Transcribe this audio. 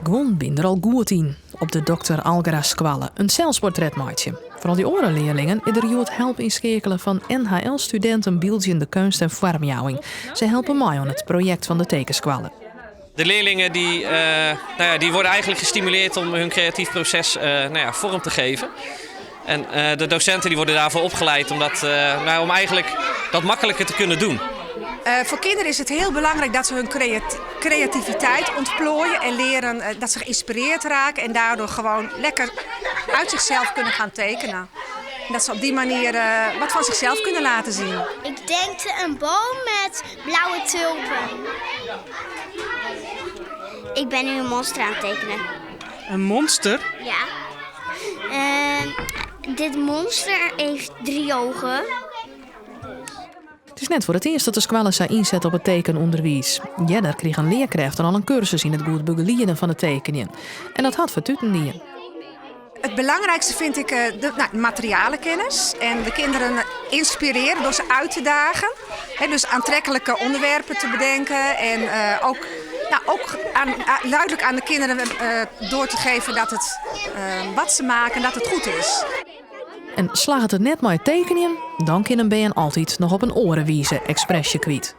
Gewoon bin er al goed in op de Dr. Algera Squalle, een zelfsportretmaatje. Vooral die andere leerlingen is er het help inschakelen van NHL-studenten Bieltje de kunst en vormjouwing. Ze helpen mij aan het project van de tekensqualle. De leerlingen die worden eigenlijk gestimuleerd om hun creatief proces vorm te geven. En de docenten die worden daarvoor opgeleid om eigenlijk dat makkelijker te kunnen doen. Voor kinderen is het heel belangrijk dat ze hun creativiteit ontplooien en leren dat ze geïnspireerd raken en daardoor gewoon lekker uit zichzelf kunnen gaan tekenen. En dat ze op die manier wat van zichzelf kunnen laten zien. Ik denk een boom met blauwe tulpen. Ik ben nu een monster aan het tekenen. Een monster? Ja. Dit monster heeft 3 ogen. Het is net voor het eerst dat de squalle zich inzet op het tekenonderwijs. Jeder kreeg een leerkracht al een cursus in het goed begeleiden van de tekeningen. En dat had vertuten. Het belangrijkste vind ik de materialenkennis en de kinderen inspireren door ze uit te dagen. Dus aantrekkelijke onderwerpen te bedenken en ook duidelijk aan de kinderen door te geven dat het wat ze maken, dat het goed is. En slaagt het net maar tekeningen, dan kunnen ben altijd nog op een orenwijze expressje kwijt.